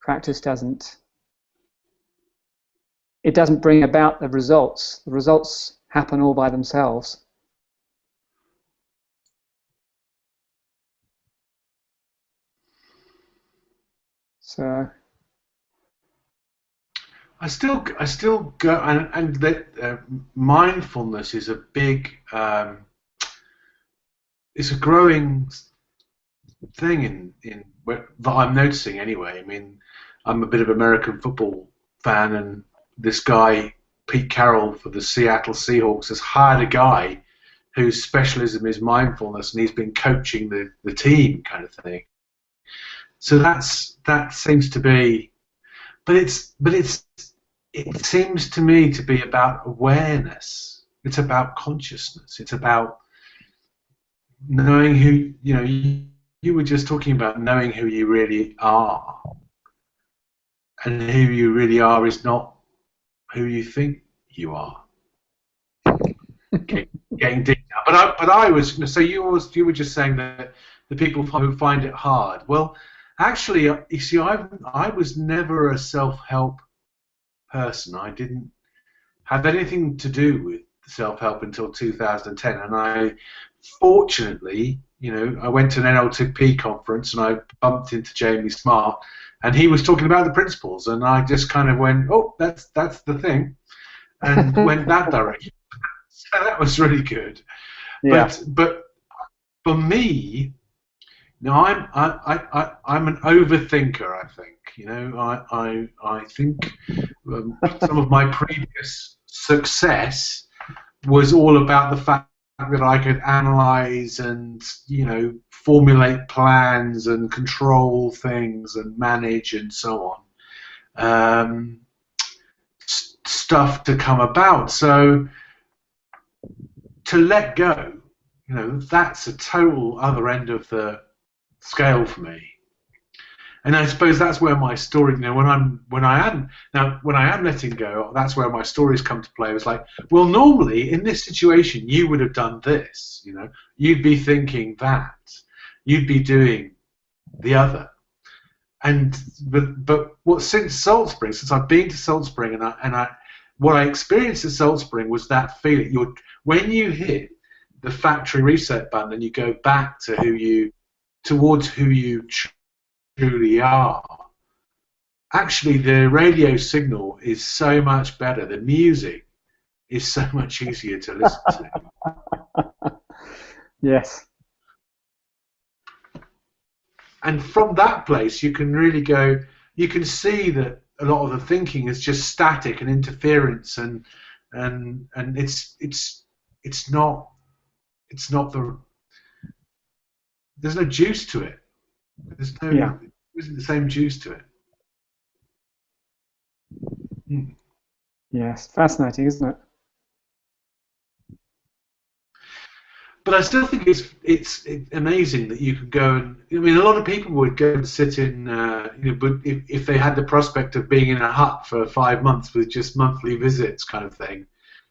practice doesn't bring about the results. The results happen all by themselves. So I still go, and that mindfulness is a big, it's a growing thing that I'm noticing anyway. I mean, I'm a bit of American football fan, and this guy Pete Carroll for the Seattle Seahawks has hired a guy whose specialism is mindfulness, and he's been coaching the team, kind of thing. So that seems to be, but it seems to me to be about awareness. It's about consciousness. It's about knowing who, you were just talking about knowing who you really are, and who you really are is not who you think you are. Getting deep now. But I was, so you were just saying that the people who find it hard. Well, actually, you see, I was never a self-help person. I didn't have anything to do with self-help until 2010, and I, fortunately, I went to an NLTP conference and I bumped into Jamie Smart, and he was talking about the principles, and I just kind of went, oh, that's the thing, and went that direction. So that was really good. yeah. But for me, I'm an overthinker. I think I think some of my previous success was all about the fact that I could analyze and formulate plans and control things and manage and so on, stuff to come about. So to let go, that's a total other end of the scale for me. And I suppose that's where my story, when I am letting go, that's where my stories come to play. It's like, well, normally in this situation you would have done this, you'd be thinking that, you'd be doing the other. And but since Salt Spring, since I've been to Salt Spring, and what I experienced at Salt Spring was that feeling. When you hit the factory reset button and you go back to towards who you truly are, actually the radio signal is so much better. The music is so much easier to listen to. Yes. And from that place, you can really go. You can see that a lot of the thinking is just static and interference, and it's not there's no juice to it. There isn't the same juice to it. Yes, fascinating, isn't it? But I still think it's amazing that you could go and, I mean, a lot of people would go and sit in, but if they had the prospect of being in a hut for 5 months with just monthly visits, kind of thing,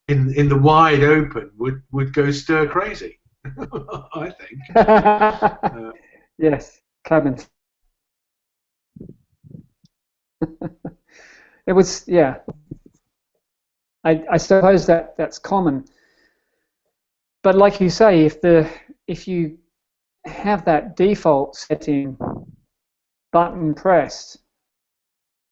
in the wide open, would go stir crazy. I think. Yes, cabins. It was, yeah. I suppose that's common. But like you say, if you have that default setting button pressed,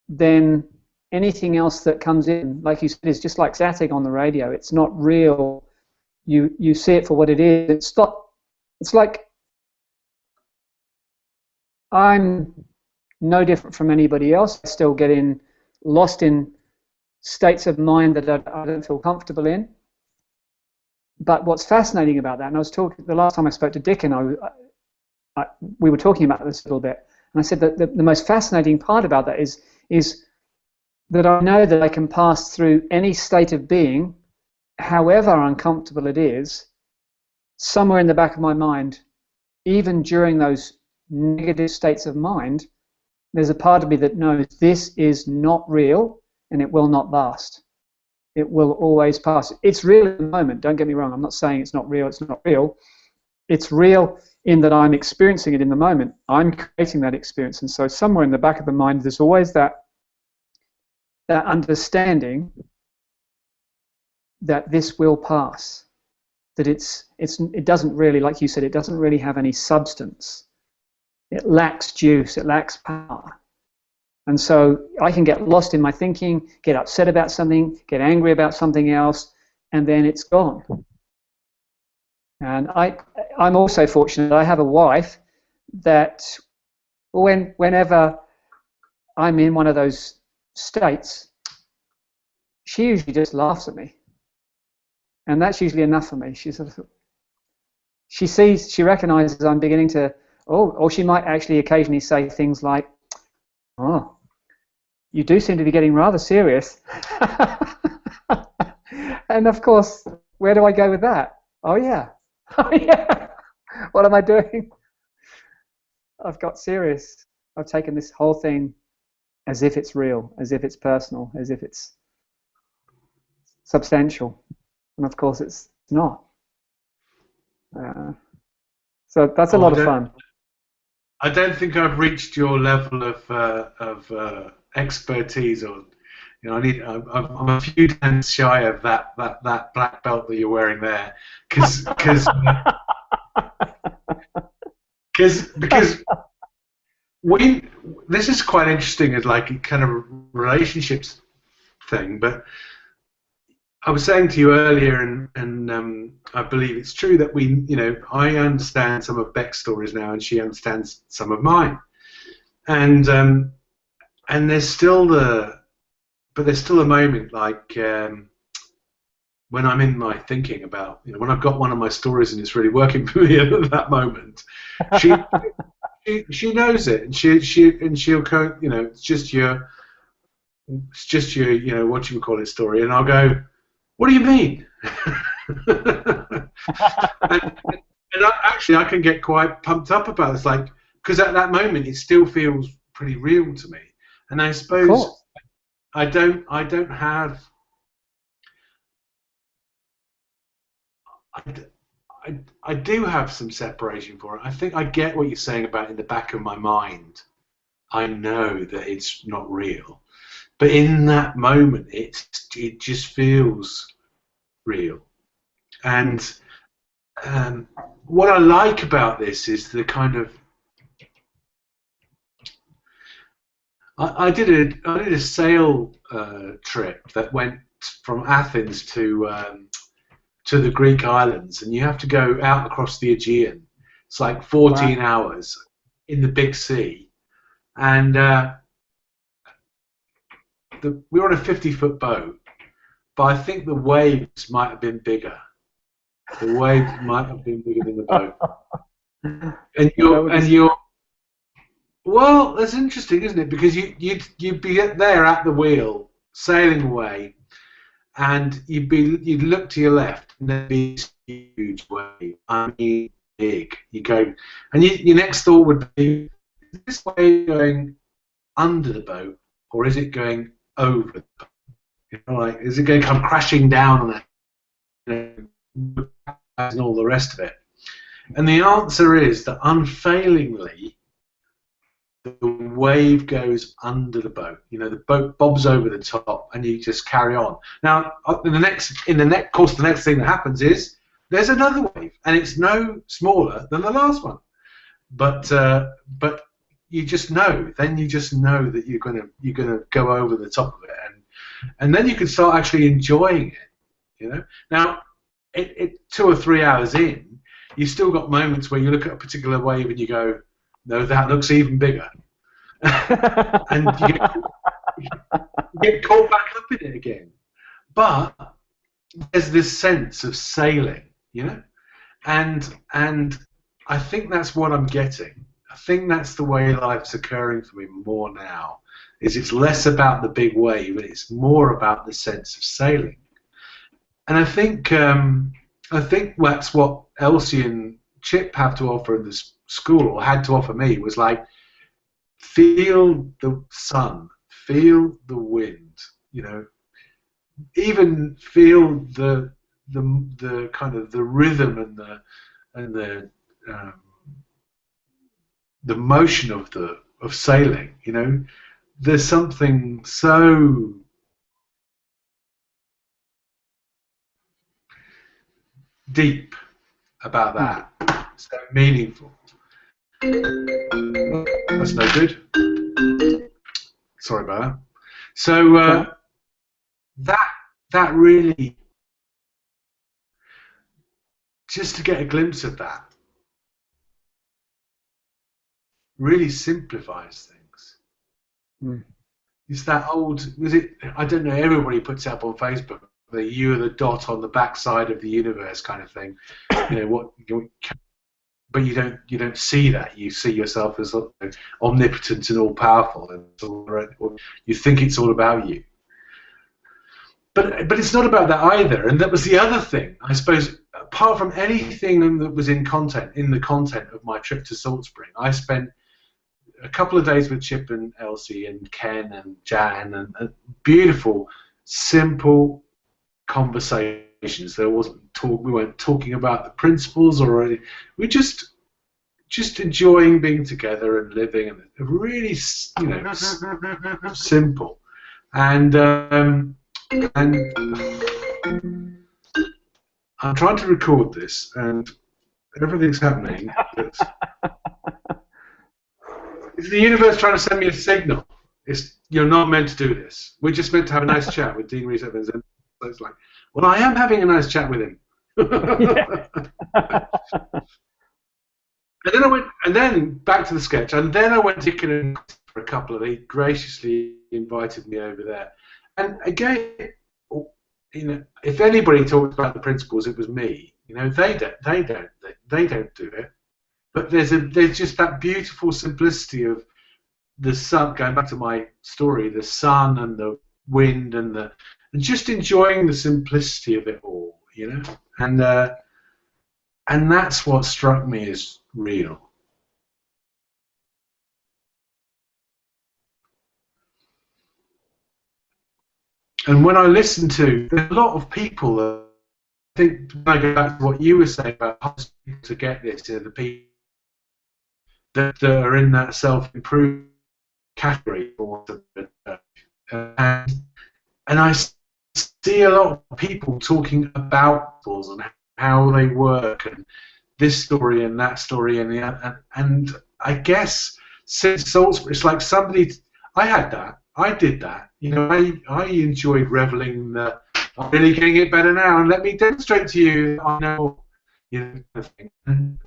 then anything else that comes in, like you said, is just like static on the radio. It's not real. You see it for what it is. It's like I'm no different from anybody else. I still get lost in states of mind that I don't feel comfortable in. But what's fascinating about that, and I was talking the last time I spoke to Dick, and we were talking about this a little bit, and I said that the most fascinating part about that is that I know that I can pass through any state of being, however uncomfortable it is, somewhere in the back of my mind, even during those negative states of mind, there's a part of me that knows this is not real and it will not last. It will always pass. It's real in the moment, don't get me wrong. I'm not saying it's not real, it's not real. It's real in that I'm experiencing it in the moment. I'm creating that experience, and so somewhere in the back of the mind, there's always that understanding that this will pass. That it doesn't really, like you said, it doesn't really have any substance. It lacks juice. It lacks power. And so I can get lost in my thinking, get upset about something, get angry about something else, and then it's gone. And I'm also fortunate. I have a wife that whenever I'm in one of those states, she usually just laughs at me. And that's usually enough for me. She recognizes I'm beginning to, or she might actually occasionally say things like, "Oh, you do seem to be getting rather serious." And of course, where do I go with that? Oh yeah. Oh yeah. What am I doing? I've got serious. I've taken this whole thing as if it's real, as if it's personal, as if it's substantial. And of course it's not. So that's a lot of fun. I don't think I've reached your level of expertise, or I'm a few times shy of that black belt that you're wearing there, because this is quite interesting as like a kind of relationships thing, but I was saying to you earlier, and I believe it's true that I understand some of Beck's stories now, and she understands some of mine, and there's still a moment like when I'm in my thinking about, when I've got one of my stories and it's really working for me at that moment, she knows it, and she'll go, it's just your what do you call it story, and I'll go, what do you mean? and I can get quite pumped up about it. It's like, because at that moment it still feels pretty real to me, and I suppose I don't have. I do have some separation for it. I think I get what you're saying about in the back of my mind. I know that it's not real, but in that moment, it just feels real. And what I like about this is the kind of I did a sail trip that went from Athens to the Greek islands, and you have to go out across the Aegean. It's like 14 hours in the big sea, and we were on a 50-foot boat, but I think the waves might have been bigger. The waves might have been bigger than the boat. And you're well, that's interesting, isn't it? Because you'd be there at the wheel, sailing away, and you'd look to your left, and there'd be this huge wave. I mean, big. You go, and your next thought would be: is this wave going under the boat, or is it going over the boat? Like, is it going to come crashing down on it, and all the rest of it? And the answer is that unfailingly, the wave goes under the boat. The boat bobs over the top, and you just carry on. Now, in the next thing that happens is there's another wave, and it's no smaller than the last one. But you just know. Then you just know that you're gonna go over the top of it, and then you can start actually enjoying it. Now, 2 or 3 hours in, you've still got moments where you look at a particular wave and you go, no, that looks even bigger. And you get caught back up in it again. But there's this sense of sailing, and I think that's what I'm getting. I think that's the way life's occurring for me more now. It's less about the big wave, and it's more about the sense of sailing. And I think that's what Elsie and Chip have to offer in this school, or had to offer me, was like, feel the sun, feel the wind, even feel the kind of the rhythm and the the motion of sailing. You know, there's something so deep about that, so meaningful. That's no good. Sorry about that. So that really, just to get a glimpse of that, really simplifies things. It's that old, I don't know, everybody puts it up on Facebook, the you are the dot on the backside of the universe kind of thing. You know but you don't see that. You see yourself as omnipotent and all powerful, and you think it's all about you. But it's not about that either. And that was the other thing, I suppose. Apart from anything that was in the content of my trip to Salt Spring, I spent a couple of days with Chip and Elsie and Ken and Jan, and beautiful, simple conversations. There wasn't we weren't talking about the principles or we just enjoying being together and living, and really, you know, simple. And I'm trying to record this, and everything's happening. Is the universe trying to send me a signal? You're not meant to do this. We're just meant to have a nice chat with Dean Rees-Evans. And so it's like, well, I am having a nice chat with him. And then back to the sketch, and then I went to Dickon for a couple of. He graciously invited me over there, and again, you know, if anybody talked about the principles, it was me. You know, they don't do it. But there's just that beautiful simplicity of the sun. Going back to my story, the sun and the wind and just enjoying the simplicity of it all. You know, and that's what struck me as real. And when I listen to, there's a lot of people that I think, when I go back to what you were saying about how to get this, the people that are in that self-improvement category, and I see a lot of people talking about tools and how they work, and this story and that story and I guess since Salisbury, it's like somebody. I did that. You know, I enjoyed reveling in the. I'm really getting it better now, and let me demonstrate to you. I know, you know, kind of thing. And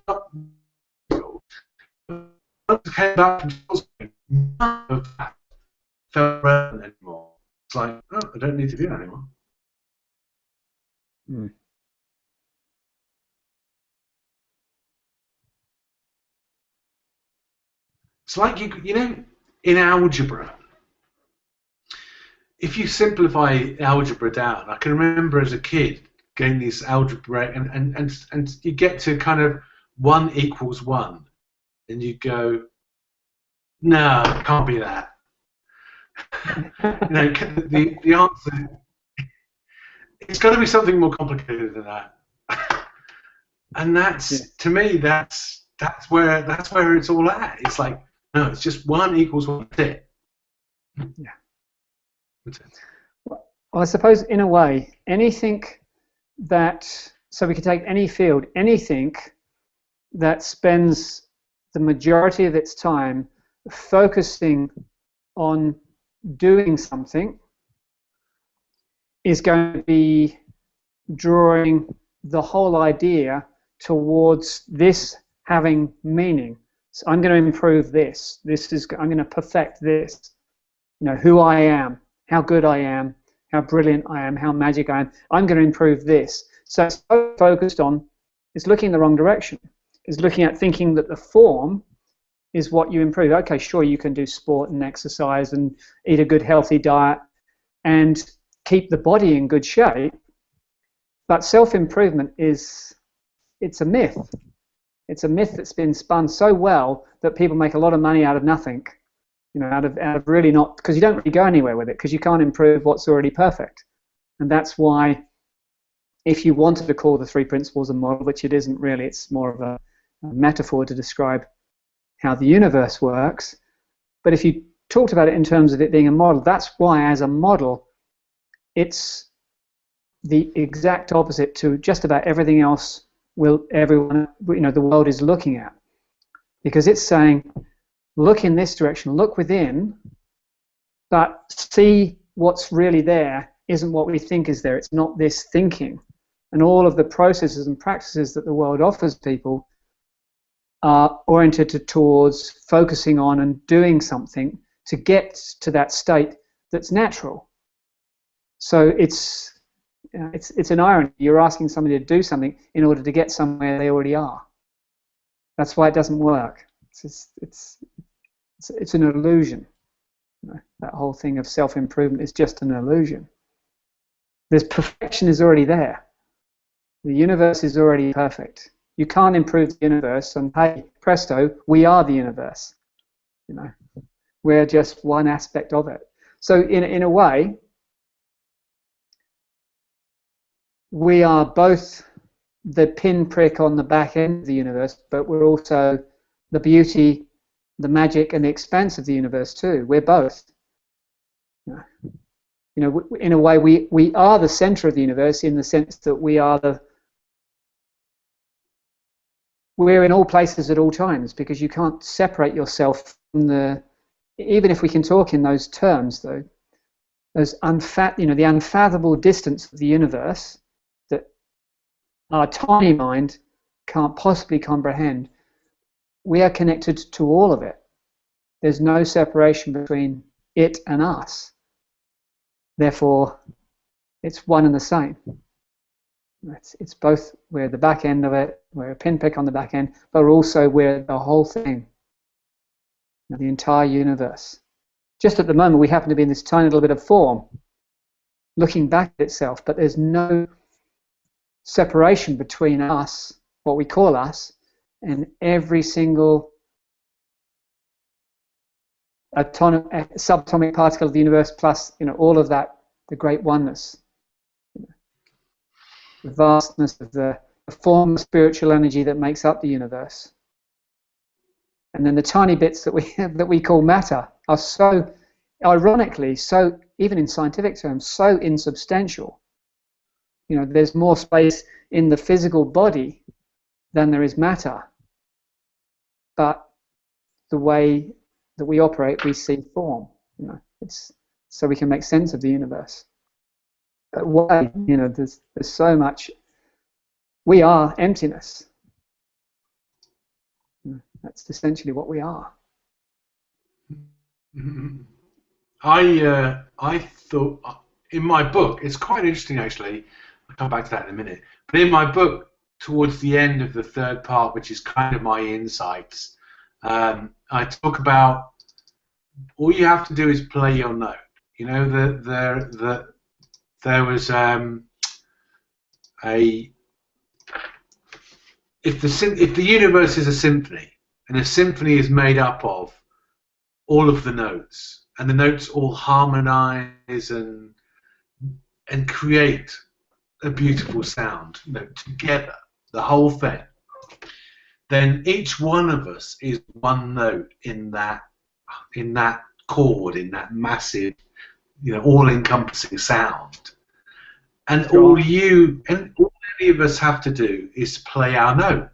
came back from Salisbury, none of that felt relevant anymore. It's like, oh, I don't need to do that anymore. It's like you know, in algebra, if you simplify algebra down, I can remember as a kid getting these algebra, and you get to kind of 1 = 1, and you go, no, it can't be that. You know, the answer, it's got to be something more complicated than that. And that's, to me, that's where it's all at. It's like, no, it's just 1 = 1. That's it. Yeah. That's it. Well, I suppose in a way, anything that, so we could take any field, anything that spends the majority of its time focusing on doing something is going to be drawing the whole idea towards this having meaning. So I'm going to improve this. I'm going to perfect this. You know, who I am, how good I am, how brilliant I am, how magic I am. I'm going to improve this. So it's so focused on, it's looking in the wrong direction. It's looking at thinking that the form is what you improve. Okay, sure, you can do sport and exercise and eat a good healthy diet and keep the body in good shape, but self-improvement it's a myth. It's a myth that's been spun so well that people make a lot of money out of nothing, you know, out of really not, because you don't really go anywhere with it, because you can't improve what's already perfect. And that's why, if you wanted to call the 3 principles a model, which it isn't really, it's more of a metaphor to describe how the universe works. But if you talked about it in terms of it being a model, that's why as a model it's the exact opposite to just about everything else everyone, the world is looking at. Because it's saying, look in this direction, look within, but see what's really there isn't what we think is there. It's not this thinking. And all of the processes and practices that the world offers people are oriented towards focusing on and doing something to get to that state that's natural. So it's an irony. You're asking somebody to do something in order to get somewhere they already are. That's why it doesn't work. It's an illusion. That whole thing of self-improvement is just an illusion. There's perfection is already there. The universe is already perfect. You can't improve the universe, and hey, presto, we are the universe. We're just one aspect of it. So in a way, we are both the pinprick on the back end of the universe, but we're also the beauty, the magic, and the expanse of the universe too. We're both. In a way, we are the center of the universe in the sense that we're in all places at all times, because you can't separate yourself from even if we can talk in those terms, though, the unfathomable distance of the universe that our tiny mind can't possibly comprehend. We are connected to all of it. There's no separation between it and us. Therefore, it's one and the same. It's both, we're the back end of it, we're a pinprick on the back end, but also we're the whole thing, the entire universe. Just at the moment, we happen to be in this tiny little bit of form, looking back at itself, but there's no separation between us, what we call us, and every single subatomic particle of the universe, plus all of that, the great oneness, the vastness of the form of spiritual energy that makes up the universe. And then the tiny bits that we call matter are so, ironically, so, even in scientific terms, so insubstantial. There's more space in the physical body than there is matter. But the way that we operate, we see form. It's so we can make sense of the universe. But why? There's so much. We are emptiness. That's essentially what we are. I thought in my book, it's quite interesting actually. I'll come back to that in a minute. But in my book, towards the end of the third part, which is kind of my insights, I talk about all you have to do is play your note. There was if the universe is a symphony, and a symphony is made up of all of the notes, and the notes all harmonize and create a beautiful sound, together, the whole thing, then each one of us is one note in that chord, in that massive, all-encompassing sound. And all any of us have to do is play our note.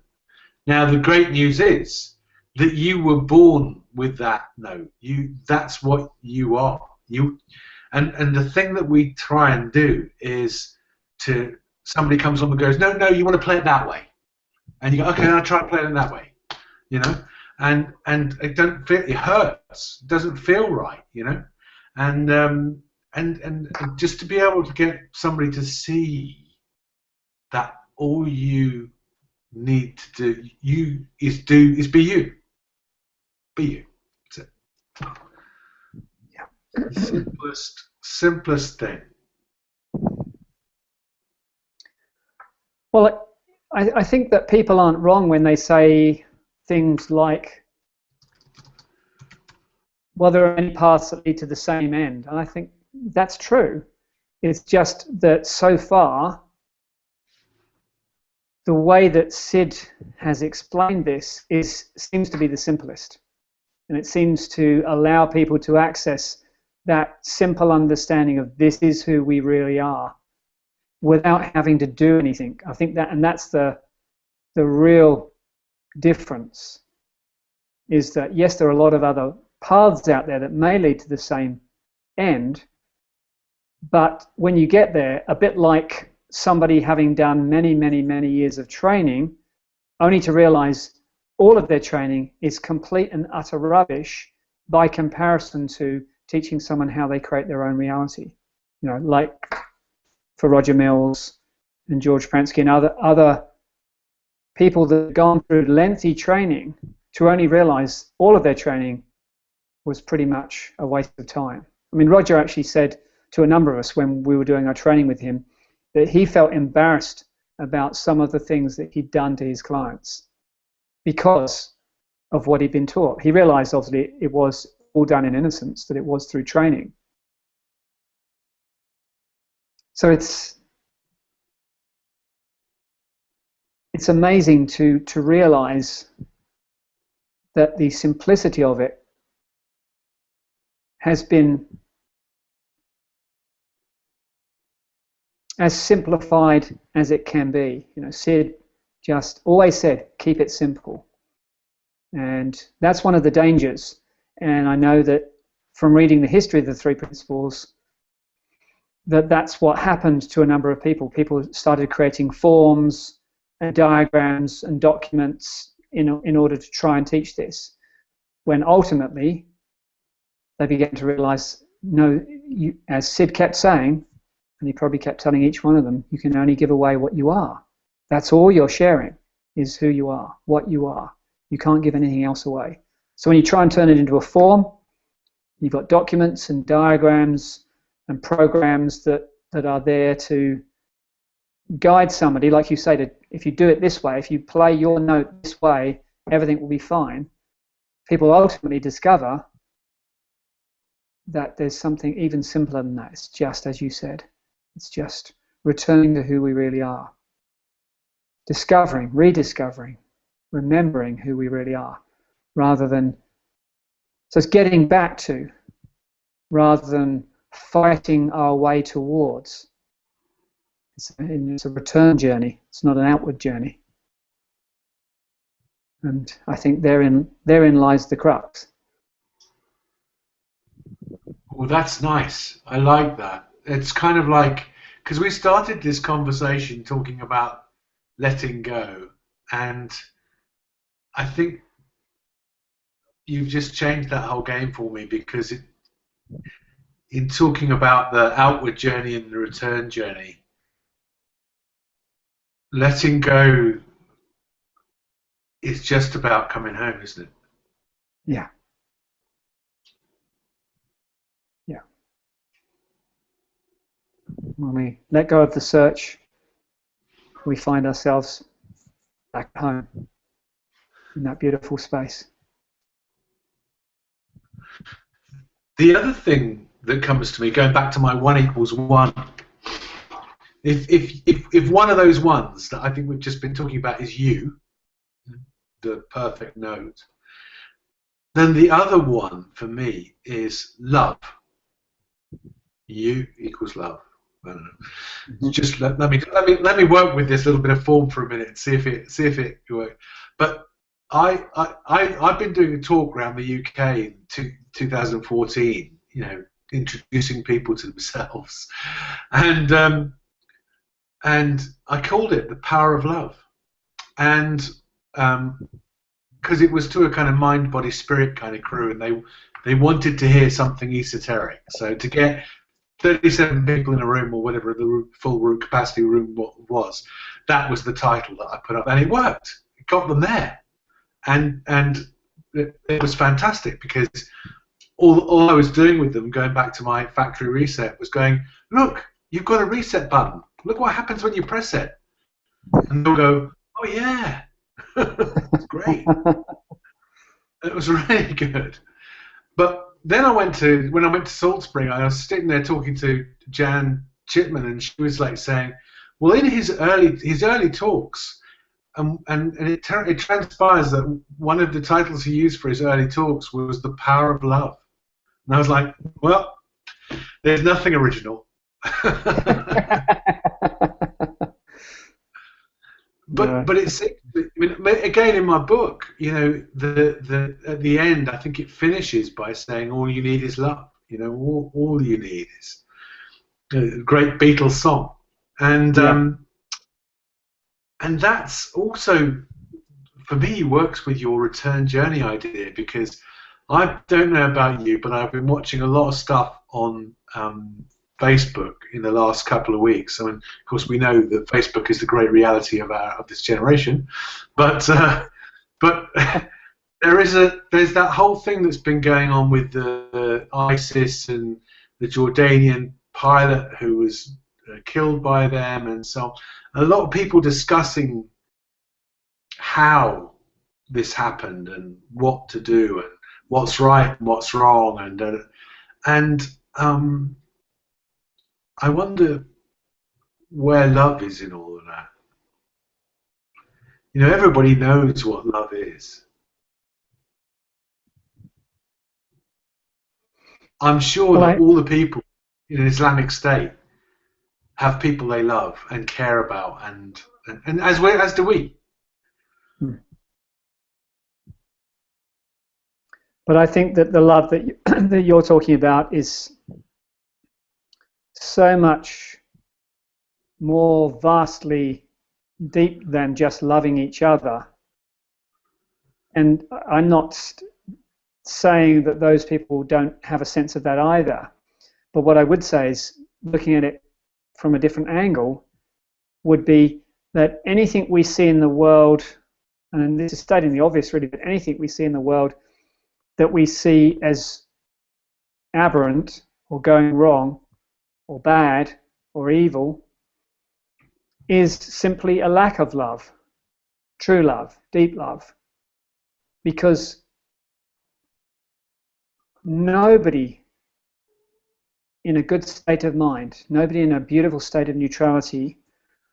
Now, the great news is that you were born with that note. That's what you are. And the thing that we try and do is somebody comes on and goes, no, you want to play it that way. And you go, okay, I'll try and play it that way. And it hurts. It doesn't feel right, And just to be able to get somebody to see that all you need to do is be you. Be you. That's it. Yeah. The simplest thing. Well, I think that people aren't wrong when they say things like, well, there are many paths that lead to the same end. And I think that's true. It's just that so far, the way that Sid has explained this seems to be the simplest. And it seems to allow people to access that simple understanding of this is who we really are without having to do anything. I think that, and that's the real difference, is that yes, there are a lot of other paths out there that may lead to the same end, but when you get there, a bit like somebody having done many, many, many years of training, only to realize all of their training is complete and utter rubbish by comparison to teaching someone how they create their own reality. You know, like for Roger Mills and George Pransky and other people that have gone through lengthy training to only realize all of their training was pretty much a waste of time. I mean, Roger actually said to a number of us when we were doing our training with him that he felt embarrassed about some of the things that he'd done to his clients because of what he'd been taught. He realized, obviously, it was all done in innocence, that it was through training. So it's amazing to realize that the simplicity of it has been as simplified as it can be. You know, Sid just always said, keep it simple. And that's one of the dangers. And I know that from reading the history of the three principles, that's what happened to a number of people. People started creating forms and diagrams and documents in order to try and teach this, when ultimately they began to realize, no, as Sid kept saying, and he probably kept telling each one of them, you can only give away what you are. That's all you're sharing, is who you are, what you are. You can't give anything else away. So when you try and turn it into a form, you've got documents and diagrams and programs that are there to guide somebody, like you say, if you do it this way, if you play your note this way, everything will be fine. People ultimately discover that there's something even simpler than that. It's just, as you said, it's just returning to who we really are. Discovering, rediscovering, remembering who we really are, rather than, so it's getting back to, rather than fighting our way towards. It's a return journey. It's not an outward journey. And I think therein lies the crux. Well, that's nice. I like that. It's kind of like, because we started this conversation talking about letting go, and I think you've just changed that whole game for me, because in talking about the outward journey and the return journey, letting go is just about coming home, isn't it? Yeah. Yeah. When we let go of the search, we find ourselves back home in that beautiful space. The other thing that comes to me, going back to my 1 = 1, if one of those ones that I think we've just been talking about is you, the perfect note, then the other one for me is love. You = love. I don't know. Mm-hmm. Just let me work with this little bit of form for a minute and see if it works. But I've been doing a talk around the UK in 2014. You know, introducing people to themselves, and I called it the power of love, and because it was to a kind of mind, body, spirit kind of crew, and they wanted to hear something esoteric. So to get 37 people in a room, or whatever the full room capacity room was, that was the title that I put up, and it worked. It got them there, and it was fantastic, because all I was doing with them, going back to my factory reset, was going, look, you've got a reset button. Look what happens when you press it. And they'll go, oh yeah, it's great. It was really good. But then when I went to Salt Spring, I was sitting there talking to Jan Chipman, and she was like saying, well, in his early talks, it transpires that one of the titles he used for his early talks was The Power of Love. And I was like, well, there's nothing original. But it's, I mean, again, in my book, you know, at the end, I think it finishes by saying all you need is love. You know, all you need is a great Beatles song, and that's also, for me, works with your return journey idea, because I don't know about you, but I've been watching a lot of stuff on Facebook in the last couple of weeks. I mean, of course, we know that Facebook is the great reality of this generation, but there's that whole thing that's been going on with the ISIS and the Jordanian pilot who was killed by them, and so on. A lot of people discussing how this happened and what to do and what's right and what's wrong, and I wonder where love is in all of that. You know, everybody knows what love is. I'm sure that all the people in an Islamic State have people they love and care about, and as do we. But I think that the love that you're talking about is so much more vastly deep than just loving each other. And I'm not saying that those people don't have a sense of that either. But what I would say is, looking at it from a different angle, would be that anything we see in the world, and this is stating the obvious really, but anything we see in the world that we see as aberrant or going wrong or bad or evil is simply a lack of love, true love, deep love. Because nobody in a good state of mind, nobody in a beautiful state of neutrality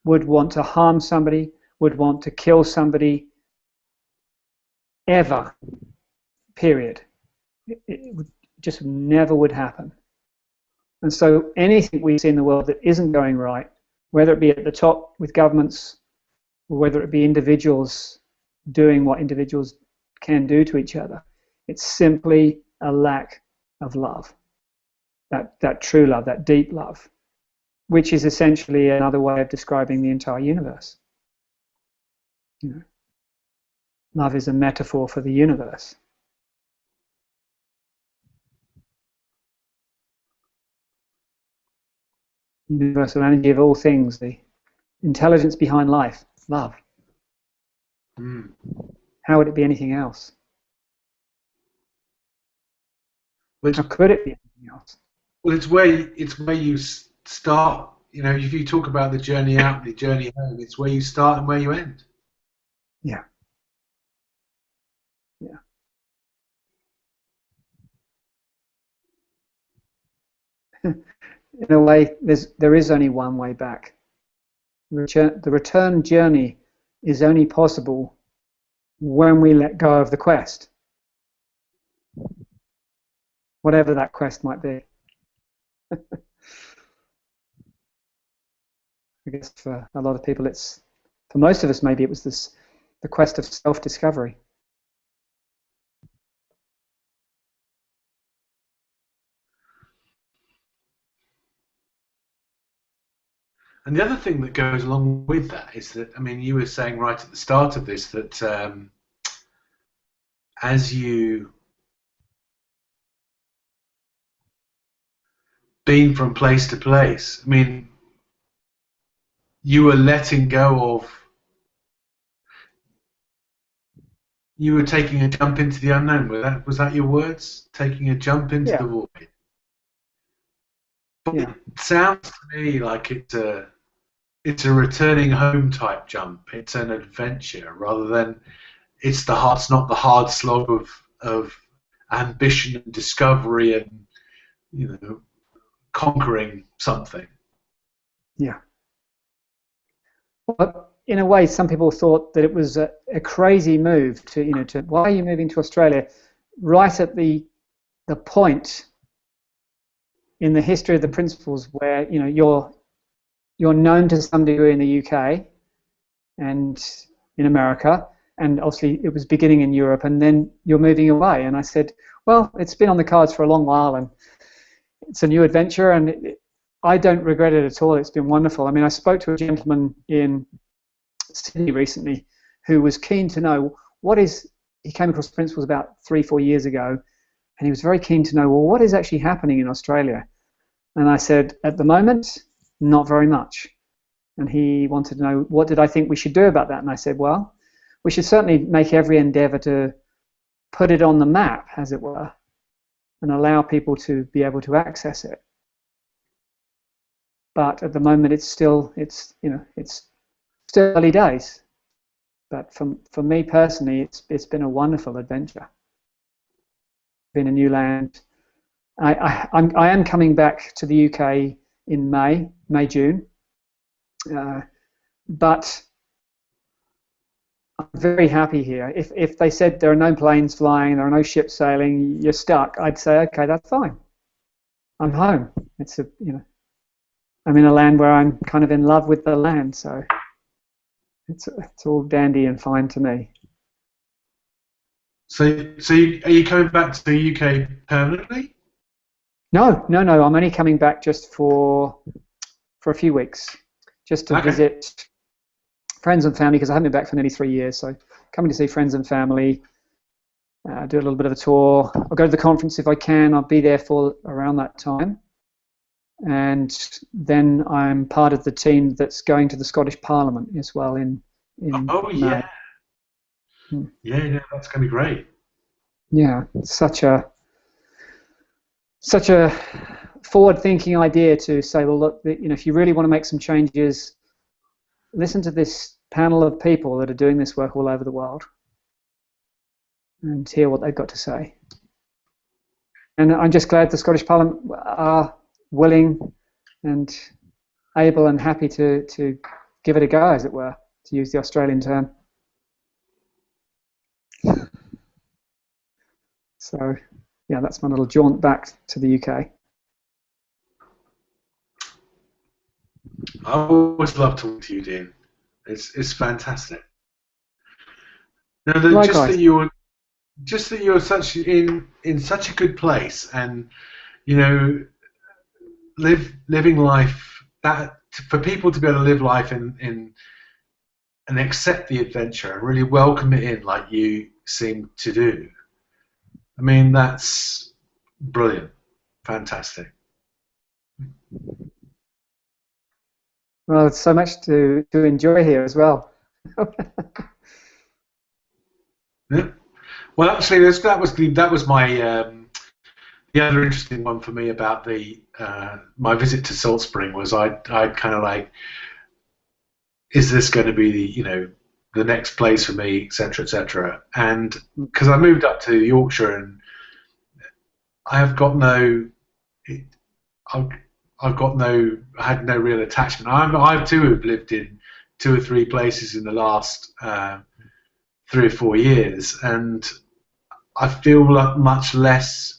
would want to harm somebody, would want to kill somebody, ever, period. It just never would happen. And so anything we see in the world that isn't going right, whether it be at the top with governments, or whether it be individuals doing what individuals can do to each other, it's simply a lack of love, that true love, that deep love, which is essentially another way of describing the entire universe. You know, love is a metaphor for the universe. Universal energy of all things, the intelligence behind life, love. How would it be anything else? How could it be anything else? Well, it's where you start. You know, if you talk about the journey out and the journey home, it's where you start and where you end. Yeah. Yeah. In a way, there is only one way back. The return journey is only possible when we let go of the quest, whatever that quest might be. I guess for a lot of people, for most of us, maybe it was the quest of self-discovery. And the other thing that goes along with that is that, I mean, you were saying right at the start of this that as you been from place to place, I mean, you were letting go of, you were taking a jump into the unknown. Was that your words? Taking a jump into the void. But it sounds to me like it's a returning home type jump. It's an adventure rather than it's not the hard slog of ambition and discovery and, you know, conquering something. Yeah. But in a way, some people thought that it was a crazy move to why are you moving to Australia, right at the point in the history of the principles where you're known to some degree in the UK and in America, and obviously it was beginning in Europe, and then you're moving away. And I said, well, it's been on the cards for a long while, and it's a new adventure, and I don't regret it at all. It's been wonderful. I mean, I spoke to a gentleman in Sydney recently who was keen to know he came across principles about 3-4 years ago, and he was very keen to know, well, what is actually happening in Australia? And I said, at the moment, not very much. And he wanted to know, what did I think we should do about that? And I said, well, we should certainly make every endeavour to put it on the map, as it were, and allow people to be able to access it. But at the moment, it's still early days. But for me personally, it's been a wonderful adventure. Been a new land. I am coming back to the UK in May, June. But I'm very happy here. If they said there are no planes flying, there are no ships sailing, you're stuck, I'd say, okay, that's fine. I'm home. I'm in a land where I'm kind of in love with the land, so it's all dandy and fine to me. So are you coming back to the UK permanently? No. I'm only coming back just for a few weeks, just to visit friends and family, because I haven't been back for nearly 3 years. So coming to see friends and family, do a little bit of a tour. I'll go to the conference if I can. I'll be there for around that time. And then I'm part of the team that's going to the Scottish Parliament as well in May. Yeah, that's going to be great. Yeah, it's such a forward-thinking idea to say, well, look, if you really want to make some changes, listen to this panel of people that are doing this work all over the world and hear what they've got to say. And I'm just glad the Scottish Parliament are willing and able and happy to give it a go, as it were, to use the Australian term. So, yeah, that's my little jaunt back to the UK. I always love talking to you, Dean. It's fantastic. Now, just that you're such in such a good place, and living life, that for people to be able to live life in and accept the adventure and really welcome it in like you seem to do. I mean, that's brilliant, fantastic. Well, it's so much to enjoy here as well. Yeah. Well, actually, that was my the other interesting one for me about the my visit to Salt Spring was I'd kind of like, is this going to be the next place for me, etc., etc. And because I moved up to Yorkshire and I had no real attachment. I too have lived in 2 or 3 places in the last 3 or 4 years, and I feel like much less.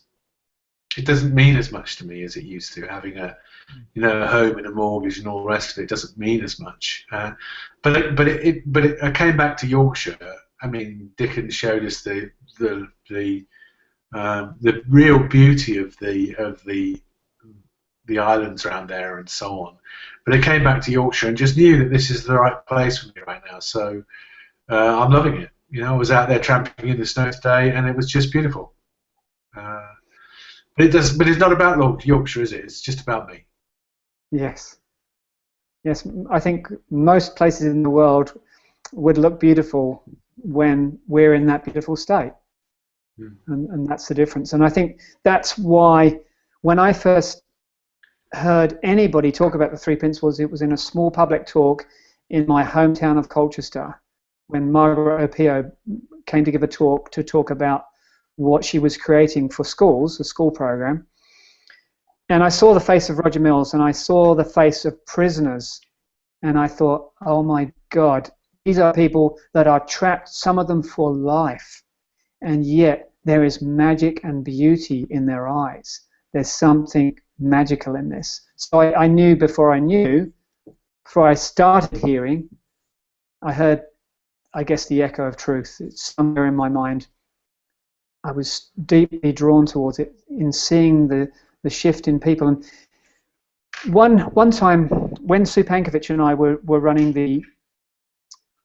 It doesn't mean as much to me as it used to. Having a home and a mortgage and all the rest of it doesn't mean as much. But I came back to Yorkshire. I mean, Dickens showed us the real beauty of the islands around there and so on. But I came back to Yorkshire and just knew that this is the right place for me right now. So I'm loving it. I was out there tramping in the snow today, and it was just beautiful. But it's not about Yorkshire, is it? It's just about me. Yes. I think most places in the world would look beautiful when we're in that beautiful state, and that's the difference. And I think that's why when I first heard anybody talk about the 3 principles, it was in a small public talk in my hometown of Colchester, when Margaret Opio came to give a talk about what she was creating for schools, a school program. And I saw the face of Roger Mills, and I saw the face of prisoners, and I thought, oh my God, These are people that are trapped, some of them for life, and yet there is magic and beauty in their eyes. There's something magical in this. So I knew before I started hearing, I heard, I guess, the echo of truth. It's somewhere in my mind. I was deeply drawn towards it in seeing the shift in people. And one time when Sue Pankovic and I were running the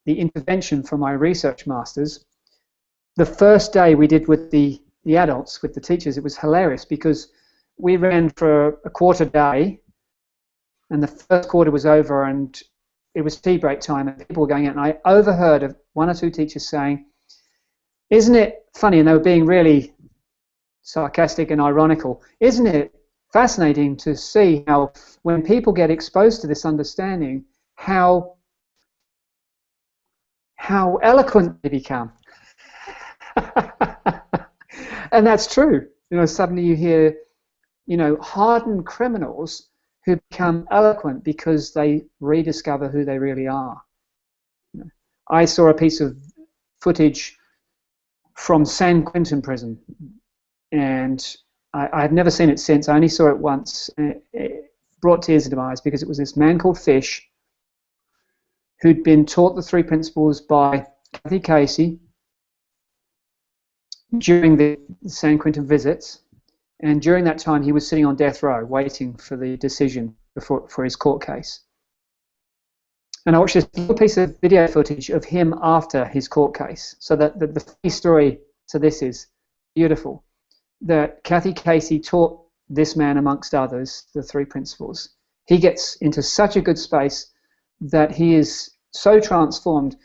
intervention for my research masters, the first day we did with the adults, with the teachers, it was hilarious because we ran for a quarter day, and the first quarter was over and it was tea break time and people were going out, and I overheard of one or two teachers saying, "Isn't it funny?" And they were being really sarcastic and ironical. "Isn't it fascinating to see how when people get exposed to this understanding, how eloquent they become?" And that's true. Suddenly you hear, hardened criminals who become eloquent because they rediscover who they really are. I saw a piece of footage from San Quentin prison, and I've never seen it since. I only saw it once. It brought tears into my eyes because it was this man called Fish who'd been taught the three principles by Kathy Casey during the San Quentin visits, and during that time he was sitting on death row waiting for the decision for his court case. And I watched this little piece of video footage of him after his court case. So that the funny story to this is beautiful, that Kathy Casey taught this man, amongst others, the three principles. He gets into such a good space that he is so transformed.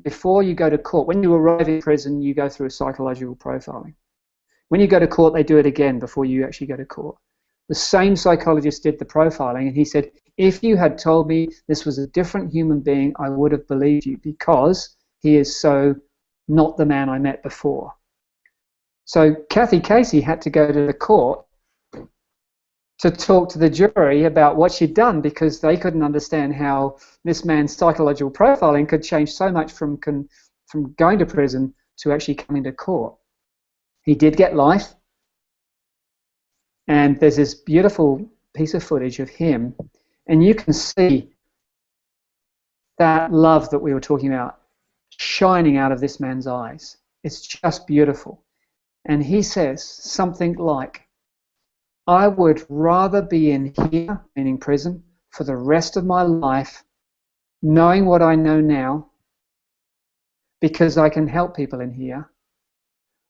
Before you go to court, when you arrive in prison, you go through a psychological profiling. When you go to court, they do it again before you actually go to court. The same psychologist did the profiling, and he said, "If you had told me this was a different human being, I would have believed you, because he is so not the man I met before." So Kathy Casey had to go to the court to talk to the jury about what she'd done, because they couldn't understand how this man's psychological profiling could change so much from going to prison to actually coming to court. He did get life, and there's this beautiful piece of footage of him, and you can see that love that we were talking about shining out of this man's eyes. It's just beautiful. And he says something like, "I would rather be in here," meaning prison, "for the rest of my life, knowing what I know now, because I can help people in here,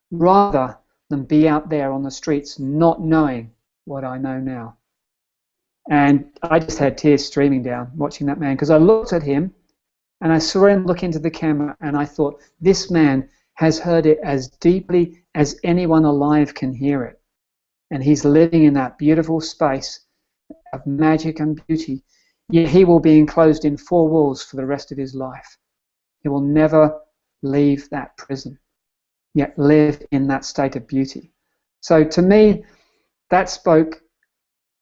rather than be out there on the streets not knowing what I know now." And I just had tears streaming down watching that man, because I looked at him and I saw him look into the camera, and I thought, this man has heard it as deeply as anyone alive can hear it. And he's living in that beautiful space of magic and beauty. Yet he will be enclosed in four walls for the rest of his life. He will never leave that prison, yet live in that state of beauty. So to me, that spoke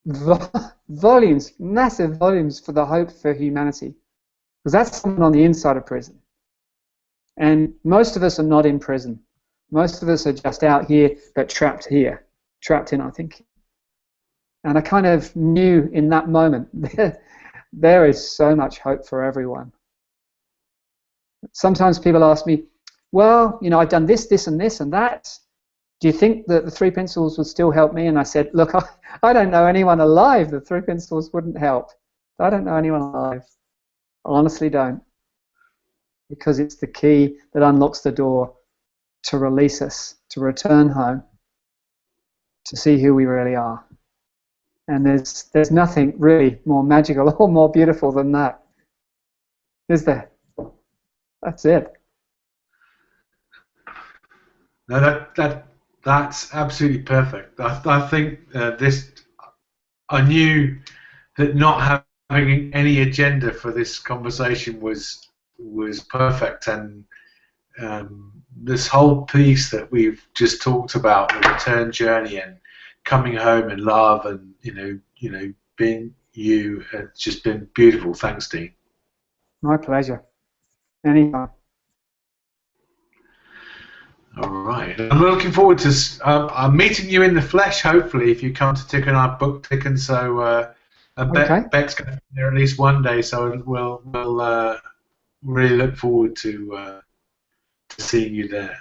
volumes, massive volumes, for the hope for humanity. Because that's someone on the inside of prison. And most of us are not in prison. Most of us are just out here, but trapped here, trapped in our thinking. And I kind of knew in that moment, there is so much hope for everyone. Sometimes people ask me, "Well, I've done this, this, and this, and that. Do you think that the three principles would still help me?" And I said, "Look, I don't know anyone alive the three principles wouldn't help. I don't know anyone alive. I honestly don't. Because it's the key that unlocks the door to release us, to return home, to see who we really are." And there's nothing really more magical or more beautiful than that, is there? That's it. No, that's absolutely perfect. I think I knew that not having any agenda for this conversation was perfect, and this whole piece that we've just talked about, the return journey and coming home in love, and being you, it's just been beautiful. Thanks, Dean. My pleasure. Anytime. All right. I'm looking forward to I'm meeting you in the flesh, hopefully, if you come to Tick and our book Tick. So Okay. Beck's going to be there at least one day, so we'll really look forward to seeing you there.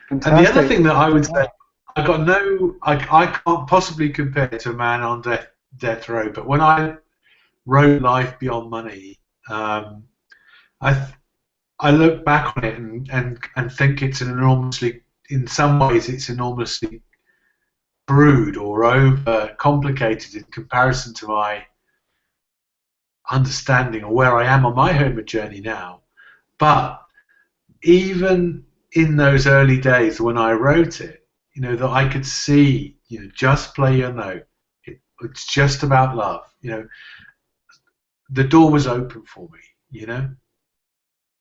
Fantastic. And the other thing that I would say, I can't possibly compare to a man on death row, but when I wrote Life Beyond Money, I look back on it and think it's in some ways it's enormously crude or over complicated in comparison to my understanding or where I am on my homeward journey now. But even in those early days when I wrote it, that I could see, just play your note. It's just about love. The door was open for me.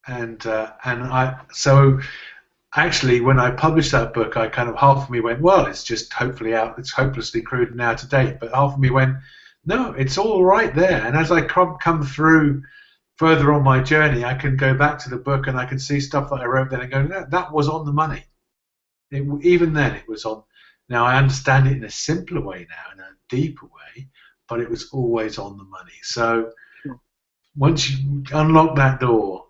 And so actually when I published that book, I kind of half of me went, well, it's just hopefully out. It's hopelessly crude and out of date. But half of me went, no, it's all right there. And as I come through further on my journey, I can go back to the book and I can see stuff that I wrote then and go, no, that was on the money. Even then, it was on. Now I understand it in a simpler way now, in a deeper way, but it was always on the money. So once you unlock that door,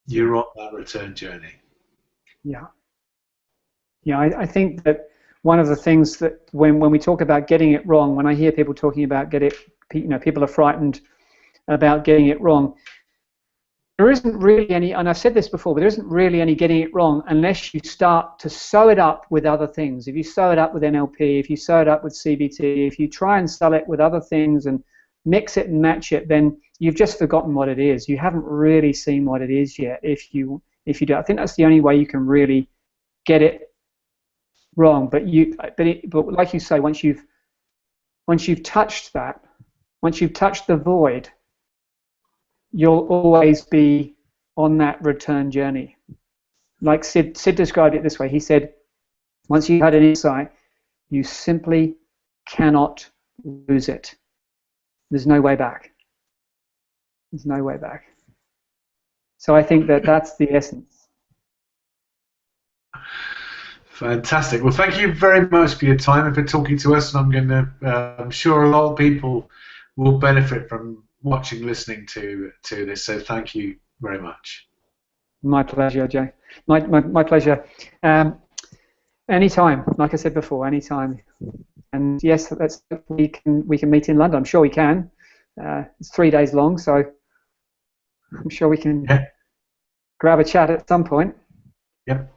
you're on that return journey. Yeah. Yeah, I think that one of the things that when we talk about getting it wrong, when I hear people talking about people are frightened about getting it wrong, there isn't really any, and I've said this before, but there isn't really any getting it wrong unless you start to sew it up with other things. If you sew it up with NLP, if you sew it up with CBT, if you try and sell it with other things and mix it and match it, then you've just forgotten what it is. You haven't really seen what it is yet. If you do, I think that's the only way you can really get it wrong. But like you say, once you've touched that, once you've touched the void, you'll always be on that return journey. Like Sid described it this way. He said, once you've had an insight, you simply cannot lose it. There's no way back. There's no way back. So I think that's the essence. Fantastic. Well, thank you very much for your time and for talking to us. And I'm sure a lot of people will benefit from watching, listening to this. So thank you very much. My pleasure, Jay. My pleasure. Anytime, like I said before, anytime. And yes, we can meet in London. I'm sure we can. It's 3 days long, so I'm sure we can grab a chat at some point. Yep.